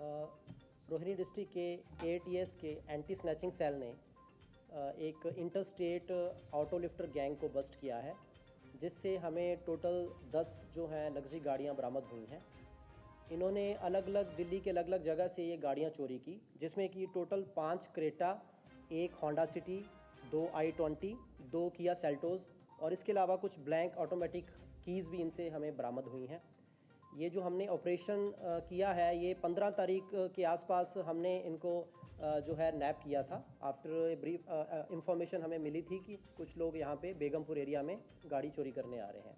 Rohini district के ATS के anti snatching cell ने एक इंटरस्टेट ऑटो लिफ्टर गैंग को बस्ट किया है, जिससे हमें टोटल 10 जो हैं लग्जरी गाड़ियां बरामद हुई हैं। इन्होंने अलग अलग दिल्ली के अलग अलग जगह से ये गाड़ियां चोरी की, जिसमें कि total 5 Creta, 1 Honda city, 2 i20, 2 Kia Seltos और इसके अलावा कुछ ब्लैंक ऑटोमेटिक कीज़ भी इनसे हमें बरामद हुई हैं। ये जो हमने ऑपरेशन किया है, ये 15 तारीख के आसपास हमने इनको जो है नैप किया था। आफ्टर ब्रीफ इंफॉर्मेशन हमें मिली थी कि कुछ लोग यहाँ पे बेगमपुर एरिया में गाड़ी चोरी करने आ रहे हैं।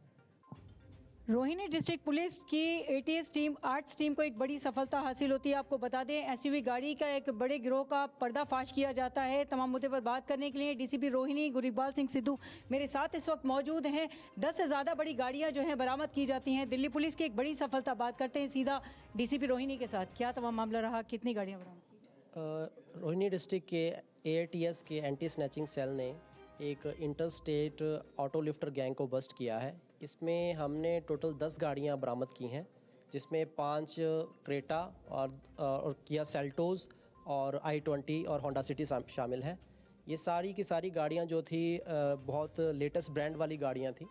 रोहिणी डिस्ट्रिक्ट पुलिस की एटीएस टीम आर्ट्स टीम को एक बड़ी सफलता हासिल होती है। आपको बता दें, एसयूवी गाड़ी का एक बड़े गिरोह का पर्दाफाश किया जाता है। तमाम मुद्दे पर बात करने के लिए डीसीपी रोहिणी गुरिकबाल सिंह सिद्धू मेरे साथ इस वक्त मौजूद हैं। 10 से ज़्यादा बड़ी गाड़ियां जो हैं बरामद की जाती हैं। दिल्ली पुलिस की एक बड़ी सफलता। बात करते हैं सीधा डीसीपी रोहिणी के साथ, क्या तमाम मामला रहा, कितनी गाड़ियाँ बरामद की? रोहिणी डिस्ट्रिक्ट के एटीएस के एंटी स्नैचिंग सेल ने एक इंटरस्टेट ऑटो लिफ्टर गैंग को बस्ट किया है। इसमें हमने टोटल 10 गाड़ियां बरामद की हैं, जिसमें 5 क्रेटा और किया सेल्टोस और i20 और होंडा सिटी शामिल हैं। ये सारी की सारी गाड़ियां जो थी बहुत लेटेस्ट ब्रांड वाली गाड़ियां थी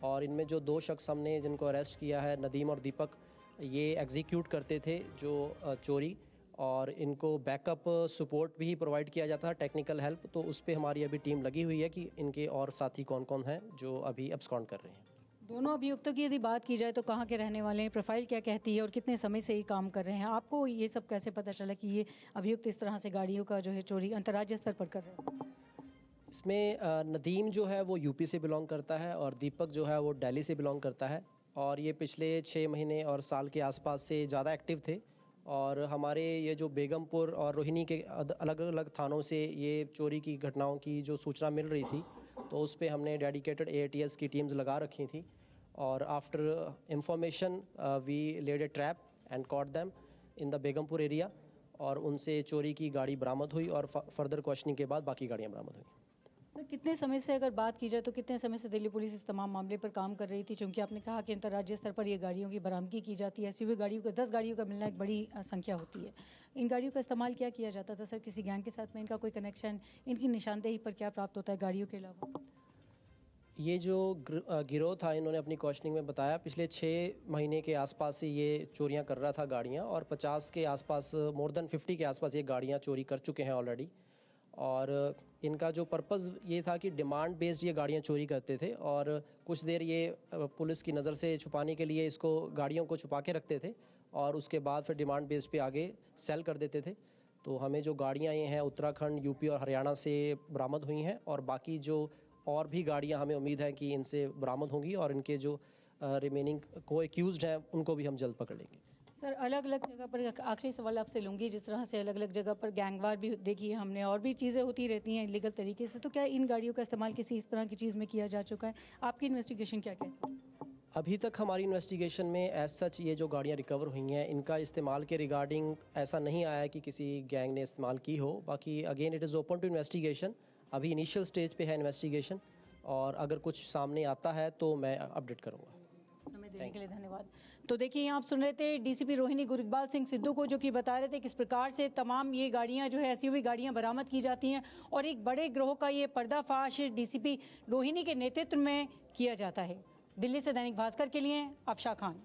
और इनमें जो 2 शख्स हमने जिनको अरेस्ट किया है, नदीम और दीपक, ये एग्जीक्यूट करते थे जो चोरी, और इनको बैकअप सपोर्ट भी प्रोवाइड किया जाता है, टेक्निकल हेल्प। तो उस पर हमारी अभी टीम लगी हुई है कि इनके और साथी कौन कौन हैं जो अभी अब्सकॉन्ड कर रहे हैं। दोनों अभियुक्तों की यदि बात की जाए तो कहाँ के रहने वाले हैं, प्रोफाइल क्या कहती है और कितने समय से ये काम कर रहे हैं? आपको ये सब कैसे पता चला कि ये अभियुक्त इस तरह से गाड़ियों का जो है चोरी अंतर्राज्यीय स्तर पर कर रहे हैं? इसमें नदीम जो है वो यूपी से बिलोंग करता है और दीपक जो है वो दिल्ली से बिलोंग करता है, और ये पिछले 6 महीने और साल के आसपास से ज़्यादा एक्टिव थे। और हमारे ये जो बेगमपुर और रोहिणी के अलग अलग थानों से ये चोरी की घटनाओं की जो सूचना मिल रही थी, तो उस पर हमने डेडिकेटेड एटीएस की टीम्स लगा रखी थी। और after information we laid a trap and caught them in the Begumpur area, और उनसे चोरी की गाड़ी बरामद हुई और फर्दर क्वेश्चनिंग के बाद बाकी गाड़ियाँ बरामद हुई। सर, कितने समय से अगर बात की जाए तो कितने समय से दिल्ली पुलिस इस तमाम मामले पर काम कर रही थी? क्योंकि आपने कहा कि अंतर्राज्यीय स्तर पर ये गाड़ियों की बरामदगी की जाती है। एसयूवी गाड़ियों का 10 गाड़ियों का मिलना एक बड़ी संख्या होती है। इन गाड़ियों का इस्तेमाल क्या किया जाता था सर? किसी गैंग के साथ में इनका कोई कनेक्शन, इनकी निशानदेही पर क्या प्राप्त होता है गाड़ियों के अलावा? ये जो गिरोह था, इन्होंने अपनी क्वेश्चनिंग में बताया पिछले 6 महीने के आसपास से ये चोरियां कर रहा था गाड़ियां, और 50 के आसपास, मोर देन 50 के आसपास ये गाड़ियां चोरी कर चुके हैं ऑलरेडी। और इनका जो पर्पज़ ये था कि डिमांड बेस्ड ये गाड़ियां चोरी करते थे, और कुछ देर ये पुलिस की नज़र से छुपाने के लिए इसको गाड़ियों को छुपा के रखते थे और उसके बाद फिर डिमांड बेस्ड पे आगे सेल कर देते थे। तो हमें जो गाड़ियां ये हैं उत्तराखंड, यूपी और हरियाणा से बरामद हुई हैं, और बाकी जो और भी गाड़ियां हमें उम्मीद है कि इनसे बरामद होंगी, और इनके जो रिमेनिंग को एक्यूज्ड हैं उनको भी हम जल्द पकड़ लेंगे। सर, अलग अलग जगह पर आखिरी सवाल आपसे लूँगी, जिस तरह से अलग अलग जगह पर गैंगवार भी देखी है हमने, और भी चीज़ें होती रहती हैं इलीगल तरीके से, तो क्या इन गाड़ियों का इस्तेमाल किसी इस तरह की चीज़ में किया जा चुका है? आपकी इन्वेस्टिगेशन क्या कहती है? अभी तक हमारी इन्वेस्टिगेशन में एज सच ये जो गाड़ियाँ रिकवर हुई हैं, इनका इस्तेमाल के रिगार्डिंग ऐसा नहीं आया कि किसी गैंग ने इस्तेमाल की हो। बाकी again it is open to investigation. अभी इनिशियल स्टेज पे है इन्वेस्टिगेशन, और अगर कुछ सामने आता है तो मैं अपडेट करूँगा। समय देने के लिए धन्यवाद। तो देखिए, आप सुन रहे थे डीसीपी रोहिणी गुरिकबाल सिंह सिद्धू को, जो कि बता रहे थे किस प्रकार से तमाम ये गाड़ियां जो है एसयूवी गाड़ियां बरामद की जाती हैं, और एक बड़े गिरोह का ये पर्दाफाश डीसीपी रोहिणी के नेतृत्व में किया जाता है। दिल्ली से दैनिक भास्कर के लिए अफशा खान।